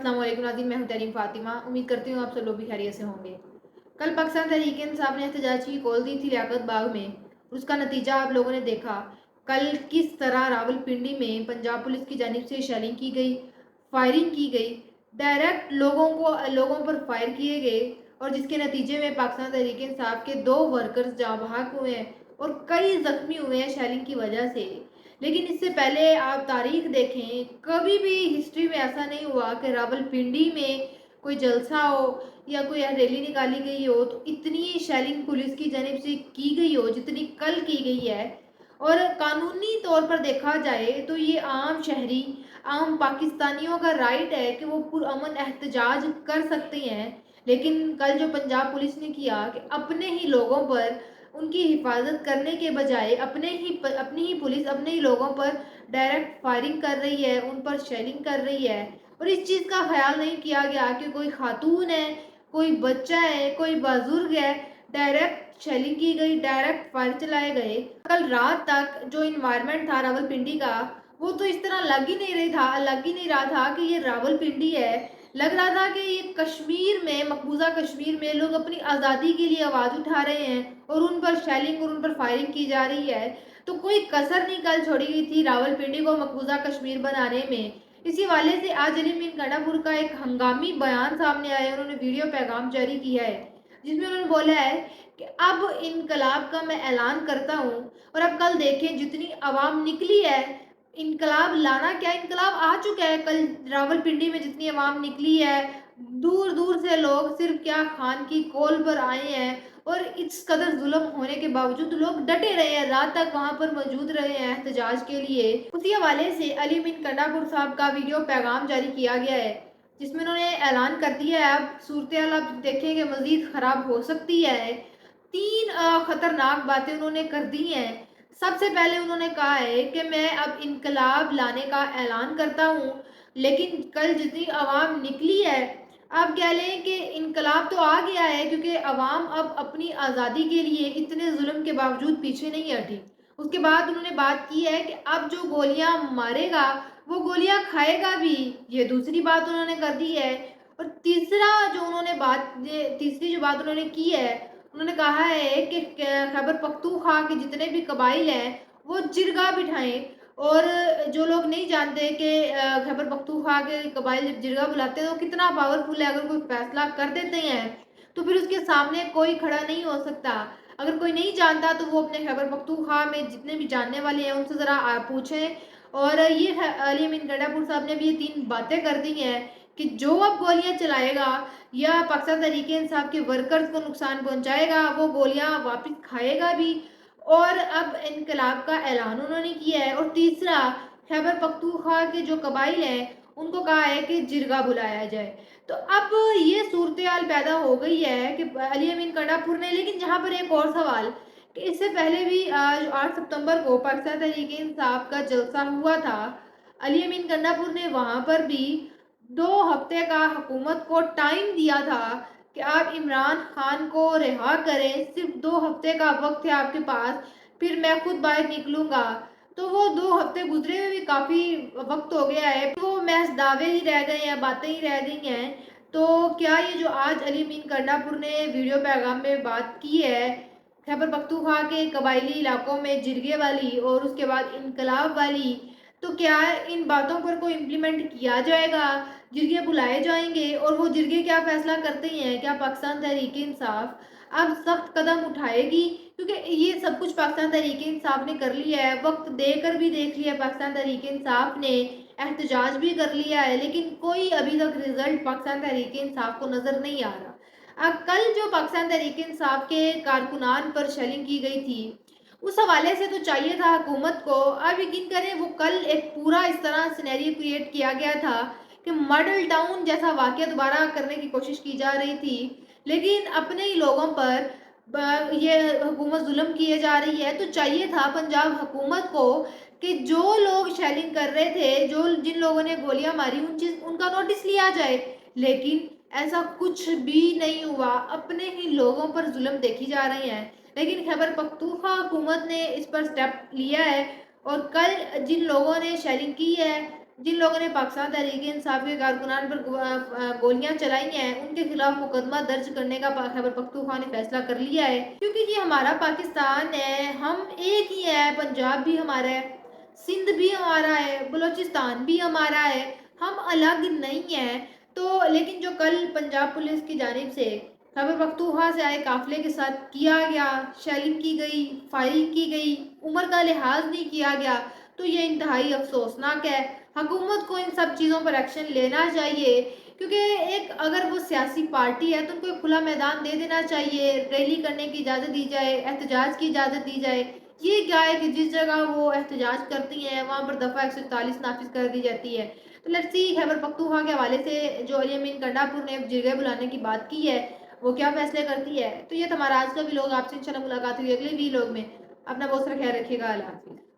अस्सलाम वालेकुम नाज़रीन, मैं हूं तरीम फातिमा। उम्मीद करती हूँ आप सब लोग भी खैरियत से होंगे। कल पाकिस्तान तहरीक इंसाफ ने एहतजाज की कॉल दी थी लियाकत बाग में। उसका नतीजा आप लोगों ने देखा। कल किस तरह रावलपिंडी में पंजाब पुलिस की जानिब से शेलिंग की गई, फायरिंग की गई, डायरेक्ट लोगों पर फायर किए गए और जिसके नतीजे में पाकिस्तान तहरीक इंसाफ के 2 वर्कर्स जाँ बहक हुए हैं और कई जख्मी हुए हैं शेलिंग की वजह से। लेकिन इससे पहले आप तारीख देखें, कभी भी हिस्ट्री में ऐसा नहीं हुआ कि रावलपिंडी में कोई जलसा हो या कोई रैली निकाली गई हो तो इतनी शेलिंग पुलिस की जानिब से की गई हो जितनी कल की गई है। और कानूनी तौर पर देखा जाए तो ये आम शहरी, आम पाकिस्तानियों का राइट है कि वो पुरअमन एहतजाज कर सकते हैं। लेकिन कल जो पंजाब पुलिस ने किया कि अपने ही लोगों पर उनकी हिफाजत करने के बजाय अपनी ही पुलिस अपने ही लोगों पर डायरेक्ट फायरिंग कर रही है, उन पर शेलिंग कर रही है। और इस चीज़ का ख्याल नहीं किया गया कि कोई खातून है, कोई बच्चा है, कोई बुजुर्ग है, डायरेक्ट शेलिंग की गई, डायरेक्ट फायर चलाए गए। कल रात तक जो इन्वायरमेंट था रावलपिंडी का, वो तो इस तरह लग ही नहीं रहा था कि ये रावलपिंडी है। लग रहा था कि ये कश्मीर में, मकबूजा कश्मीर में लोग अपनी आज़ादी के लिए आवाज़ उठा रहे हैं और उन पर शेलिंग और उन पर फायरिंग की जा रही है। तो कोई कसर नहीं कल छोड़ी गई थी रावलपिंडी को मकबूजा कश्मीर बनाने में। इसी वाले से आज अली मीर गंडापुर का एक हंगामी बयान सामने आया है। उन्होंने वीडियो पैगाम जारी किया है जिसमें उन्होंने बोला है कि अब इनकलाब का मैं ऐलान करता हूँ। और अब कल देखें जितनी आवाम निकली है, इनकलाब लाना क्या, इनकलाब आ चुका है। कल रावलपिंडी में जितनी आवाम निकली है, दूर दूर से लोग सिर्फ क्या खान की कॉल पर आए हैं और इस कदर जुल्म होने के बावजूद लोग डटे रहे हैं, रात तक वहां पर मौजूद रहे हैं एहतजाज के लिए। उसी हवाले से अली मीर गंडापुर साहब का वीडियो पैगाम जारी किया गया है जिसमें उन्होंने ऐलान कर दिया है अब सूरत हाल आप देखें कि मजीद खराब हो सकती है। 3 खतरनाक बातें उन्होंने कर दी हैं। सबसे पहले उन्होंने कहा है कि मैं अब इनकलाब लाने का ऐलान करता हूँ। लेकिन कल जितनी आवाम निकली है, आप कह लें कि इनकलाब तो आ गया है क्योंकि आवाम अब अपनी आज़ादी के लिए इतने जुल्म के बावजूद पीछे नहीं हटी। उसके बाद उन्होंने बात की है कि अब जो गोलियां मारेगा वो गोलियां खाएगा भी, ये दूसरी बात उन्होंने कर दी है। और तीसरी जो बात उन्होंने की है, उन्होंने कहा है कि खैबर पख्तूनख्वा के जितने भी कबाइल हैं वो जिरगा बिठाएं। और जो लोग नहीं जानते कि खैबर पख्तूनख्वा के कबाइल जब जिरगा बुलाते हैं तो कितना पावरफुल है, अगर कोई फैसला कर देते हैं तो फिर उसके सामने कोई खड़ा नहीं हो सकता। अगर कोई नहीं जानता तो वो अपने खैबर पख्तूनख्वा में जितने भी जानने वाले हैं उनसे ज़रा पूछें। और ये अली मीर गंडापुर साहब ने भी ये 3 बातें कर दी हैं कि जो अब गोलियां चलाएगा या पाकिस्तान तहरीक इंसाफ के वर्कर्स को नुकसान पहुंचाएगा वो गोलियां वापस खाएगा भी। और अब इनकलाब का ऐलान उन्होंने किया है। और तीसरा, खैबर पख्तूनख्वा के जो कबाइल हैं उनको कहा है कि जिरगा बुलाया जाए। तो अब ये सूरत हाल पैदा हो गई है कि अली अमीन गंडापुर ने, लेकिन यहाँ पर एक और सवाल कि इससे पहले भी 8 सितंबर को पाकिस्तान तहरीक इंसाफ का जलसा हुआ था। अली अमीन गंडापुर ने वहाँ पर भी 2 हफ्ते का हुकूमत को टाइम दिया था कि आप इमरान खान को रिहा करें, सिर्फ 2 हफ्ते का वक्त है आपके पास, फिर मैं खुद बाहर निकलूंगा। तो वो 2 हफ्ते गुजरे हुए भी काफ़ी वक्त हो गया है, वो महज दावे ही रह गए हैं, बातें ही रह गई हैं। तो क्या ये जो आज अली मीर गंडापुर ने वीडियो पैगाम में बात की है खैबर पख्तूनख्वा के कबायली इलाकों में जिरगे वाली और उसके बाद इनकलाब वाली, तो क्या इन बातों पर कोई इम्प्लीमेंट किया जाएगा, जिरगे बुलाए जाएंगे और वो जिरगे क्या फैसला करते हैं? क्या पाकिस्तान तहरीक इंसाफ अब सख्त कदम उठाएगी? क्योंकि ये सब कुछ पाकिस्तान तहरीक इंसाफ ने कर लिया है, वक्त देकर भी देख लिया पाकिस्तान तहरीक इंसाफ ने, एहतजाज भी कर लिया है, लेकिन कोई अभी तक रिजल्ट पाकिस्तान तहरीक इंसाफ को नजर नहीं आ रहा। अब कल जो पाकिस्तान तहरीक इंसाफ के कारकुनान पर शेलिंग की गई थी उस हवाले से तो चाहिए था हुकूमत को, आप यकीन करें वो कल एक पूरा इस तरह सिनेरियो क्रिएट किया गया था कि मॉडल टाउन जैसा वाकया दोबारा करने की कोशिश की जा रही थी। लेकिन अपने ही लोगों पर ये हुकूमत जुल्म किए जा रही है। तो चाहिए था पंजाब हुकूमत को कि जो लोग शेलिंग कर रहे थे, जो जिन लोगों ने गोलियां मारी, उनका नोटिस लिया जाए। लेकिन ऐसा कुछ भी नहीं हुआ, अपने ही लोगों पर जुल्म देखी जा रहे हैं। लेकिन खैबर पख्तूनख्वा हुकूमत ने इस पर स्टेप लिया है और कल जिन लोगों ने शेयरिंग की है جن لوگوں نے پاکستان تحریک انصاف کے کارکنان پر گولیاں چلائی ہیں ان کے خلاف مقدمہ درج کرنے کا خیبر پختونخوا نے فیصلہ کر لیا ہے، کیونکہ یہ ہمارا پاکستان ہے، ہم ایک ہی ہے، پنجاب بھی ہمارا ہے، سندھ بھی ہمارا ہے، بلوچستان بھی ہمارا ہے، ہم الگ نہیں ہیں۔ تو لیکن جو کل پنجاب پولیس کی جانب سے خیبر پختونخوا سے آئے قافلے کے ساتھ کیا گیا، شیلنگ کی گئی، فائرنگ کی گئی، عمر کا لحاظ نہیں کیا گیا، تو یہ انتہائی افسوسناک ہے۔ حکومت کو ان سب چیزوں پر ایکشن لینا چاہیے، کیونکہ ایک اگر وہ سیاسی پارٹی ہے تو ان کو ایک کھلا میدان دے دینا چاہیے، ریلی کرنے کی اجازت دی جائے، احتجاج کی اجازت دی جائے۔ یہ کیا ہے کہ جس جگہ وہ احتجاج کرتی ہیں وہاں پر دفعہ 141 نافذ کر دی جاتی ہے۔ تو لیٹس سی خیبر پختونخوا کے حوالے سے جو علی امین کنڈا پور نے جرگے بلانے کی بات کی ہے وہ کیا فیصلے کرتی ہے۔ تو یہ تمہارا آج کا ویلوگ، آپ سے انشاءاللہ ملاقات ہوئی اگلے ویلوگ میں۔ اپنا بہت سارا خیال رکھیے گا، اللہ حافظ۔